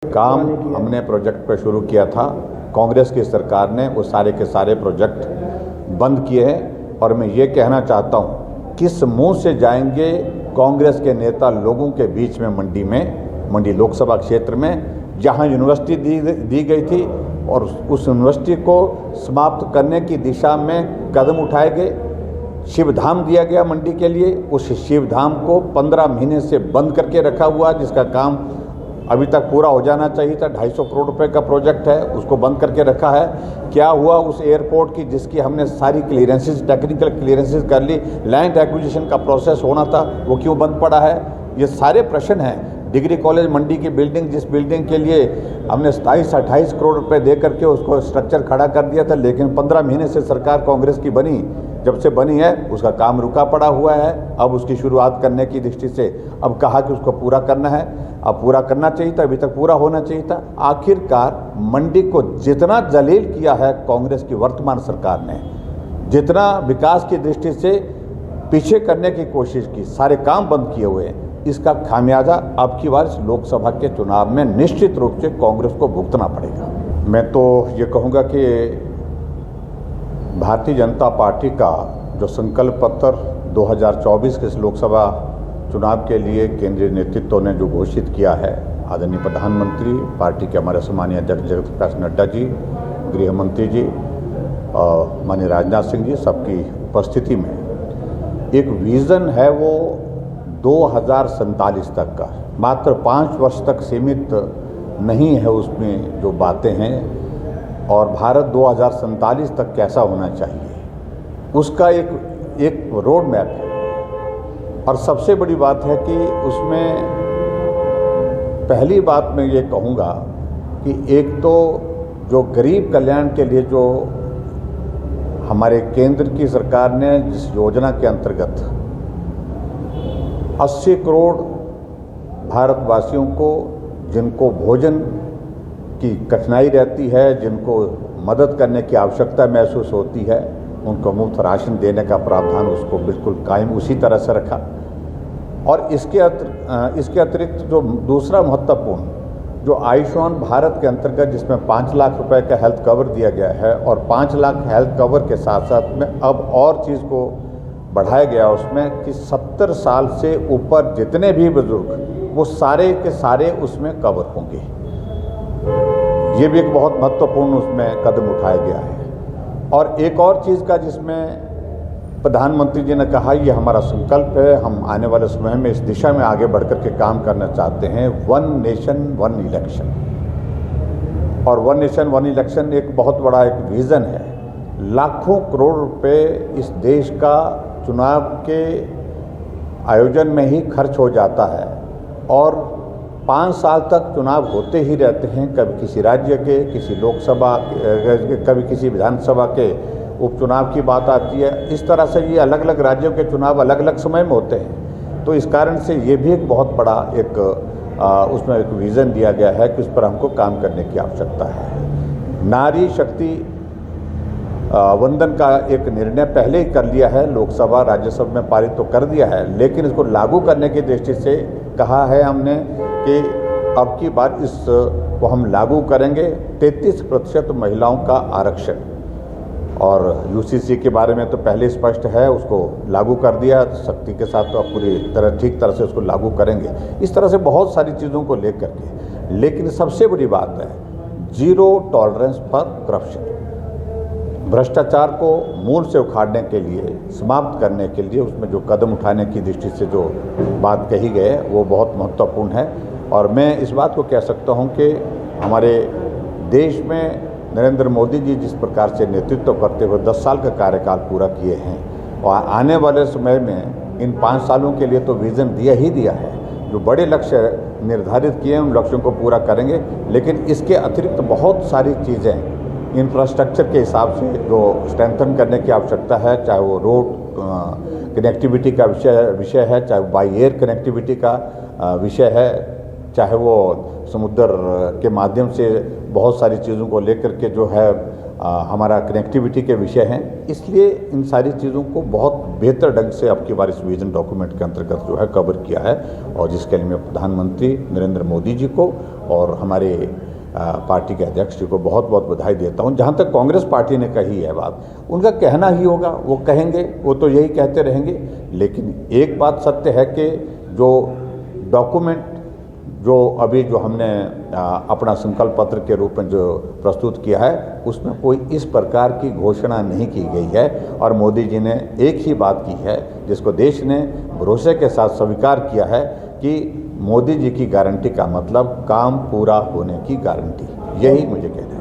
काम हमने प्रोजेक्ट पर शुरू किया था। कांग्रेस की सरकार ने वो सारे के सारे प्रोजेक्ट बंद किए हैं और मैं ये कहना चाहता हूँ किस मुंह से जाएंगे कांग्रेस के नेता लोगों के बीच में मंडी लोकसभा क्षेत्र में जहाँ यूनिवर्सिटी दी गई थी और उस यूनिवर्सिटी को समाप्त करने की दिशा में कदम उठाए गए। शिवधाम दिया गया मंडी के लिए, उस शिवधाम को 15 महीने से बंद करके रखा हुआ, जिसका काम अभी तक पूरा हो जाना चाहिए था। 250 करोड़ रुपए का प्रोजेक्ट है, उसको बंद करके रखा है। क्या हुआ उस एयरपोर्ट की जिसकी हमने सारी क्लियरेंसेस, टेक्निकल क्लियरेंसेस कर ली, लैंड एक्विजिशन का प्रोसेस होना था, वो क्यों बंद पड़ा है? ये सारे प्रश्न हैं। डिग्री कॉलेज मंडी की बिल्डिंग, जिस बिल्डिंग के लिए हमने 27-28 करोड़ रुपए दे करके उसको स्ट्रक्चर खड़ा कर दिया था, लेकिन 15 महीने से सरकार कांग्रेस की बनी, जब से बनी है उसका काम रुका पड़ा हुआ है। अब उसकी शुरुआत करने की दृष्टि से अब कहा कि उसको पूरा करना है, अब पूरा करना चाहिए था, अभी तक पूरा होना चाहिए था। आखिरकार मंडी को जितना जलील किया है कांग्रेस की वर्तमान सरकार ने, जितना विकास की दृष्टि से पीछे करने की कोशिश की, सारे काम बंद किए हुए हैं, इसका खामियाजा अब की बार इस लोकसभा के चुनाव में निश्चित रूप से कांग्रेस को भुगतना पड़ेगा। मैं तो ये कहूँगा कि भारतीय जनता पार्टी का जो संकल्प पत्र 2024 के लोकसभा चुनाव के लिए केंद्रीय नेतृत्व ने जो घोषित किया है, आदरणीय प्रधानमंत्री, पार्टी के हमारे सम्मानीय अध्यक्ष जगत प्रकाश नड्डा जी, गृह मंत्री जी, माननीय राजनाथ सिंह जी, सबकी उपस्थिति में एक विज़न है वो 2047 तक का, मात्र 5 वर्ष तक सीमित नहीं है उसमें जो बातें हैं, और भारत 2047 तक कैसा होना चाहिए उसका एक रोड मैप है। और सबसे बड़ी बात है कि उसमें पहली बात मैं ये कहूँगा कि एक तो जो गरीब कल्याण के लिए जो हमारे केंद्र की सरकार ने जिस योजना के अंतर्गत 80 करोड़ भारतवासियों को, जिनको भोजन की कठिनाई रहती है, जिनको मदद करने की आवश्यकता महसूस होती है, उनको मुफ्त राशन देने का प्रावधान उसको बिल्कुल कायम उसी तरह से रखा। और इसके अतिरिक्त जो दूसरा महत्वपूर्ण जो आयुष्मान भारत के अंतर्गत जिसमें 5 लाख रुपए का हेल्थ कवर दिया गया है, और 5 लाख हेल्थ कवर के साथ साथ में अब और चीज़ को बढ़ाया गया उसमें कि 70 साल से ऊपर जितने भी बुजुर्ग, वो सारे के सारे उसमें कवर होंगे। ये भी एक बहुत महत्वपूर्ण उसमें कदम उठाया गया है। और एक और चीज़ का जिसमें प्रधानमंत्री जी ने कहा, ये हमारा संकल्प है, हम आने वाले समय में इस दिशा में आगे बढ़ कर के काम करना चाहते हैं, 1 नेशन 1 इलेक्शन। और 1 नेशन 1 इलेक्शन एक बहुत बड़ा एक विज़न है। लाखों करोड़ रुपए इस देश का चुनाव के आयोजन में ही खर्च हो जाता है, और 5 साल तक चुनाव होते ही रहते हैं। कभी किसी राज्य के, किसी लोकसभा, कभी किसी विधानसभा के उपचुनाव की बात आती है। इस तरह से ये अलग अलग राज्यों के चुनाव अलग अलग समय में होते हैं। तो इस कारण से ये भी एक बहुत बड़ा एक उसमें एक विज़न दिया गया है कि उस पर हमको काम करने की आवश्यकता है। नारी शक्ति वंदन का एक निर्णय पहले ही कर लिया है, लोकसभा राज्यसभा में पारित तो कर दिया है, लेकिन इसको लागू करने की दृष्टि से कहा है हमने कि अब की बार इसको हम लागू करेंगे 33% महिलाओं का आरक्षण। और यूसीसी के बारे में तो पहले स्पष्ट है, उसको लागू कर दिया सख्ती के साथ, तो अब पूरी तरह ठीक तरह से उसको लागू करेंगे। इस तरह से बहुत सारी चीज़ों को लेकर के, लेकिन सबसे बड़ी बात है 0 टॉलरेंस फॉर करप्शन। भ्रष्टाचार को मूल से उखाड़ने के लिए, समाप्त करने के लिए उसमें जो कदम उठाने की दृष्टि से जो बात कही गई है वो बहुत महत्वपूर्ण है। और मैं इस बात को कह सकता हूं कि हमारे देश में नरेंद्र मोदी जी जिस प्रकार से नेतृत्व करते हुए 10 साल का कार्यकाल पूरा किए हैं, और आने वाले समय में इन 5 सालों के लिए तो विज़न दिया ही दिया है। जो बड़े लक्ष्य निर्धारित किए हैं उन लक्ष्यों को पूरा करेंगे, लेकिन इसके अतिरिक्त बहुत सारी चीज़ें इंफ्रास्ट्रक्चर के हिसाब से जो स्ट्रेंथन करने की आवश्यकता है, चाहे वो रोड कनेक्टिविटी का विषय है, चाहे बाई एयर कनेक्टिविटी का विषय है, चाहे वो समुद्र के माध्यम से बहुत सारी चीज़ों को लेकर के जो है हमारा कनेक्टिविटी के विषय हैं। इसलिए इन सारी चीज़ों को बहुत बेहतर ढंग से अब की बार इस विजन डॉक्यूमेंट के अंतर्गत जो है कवर किया है, और जिसके लिए मैं प्रधानमंत्री नरेंद्र मोदी जी को और हमारे पार्टी के अध्यक्ष जी को बहुत बहुत बधाई देता हूं। जहां तक कांग्रेस पार्टी ने कही है बात, उनका कहना ही होगा, वो कहेंगे, वो तो यही कहते रहेंगे। लेकिन एक बात सत्य है कि जो डॉक्यूमेंट जो अभी जो हमने अपना संकल्प पत्र के रूप में जो प्रस्तुत किया है, उसमें कोई इस प्रकार की घोषणा नहीं की गई है। और मोदी जी ने एक ही बात की है जिसको देश ने भरोसे के साथ स्वीकार किया है कि मोदी जी की गारंटी का मतलब काम पूरा होने की गारंटी। यही मुझे कहना है।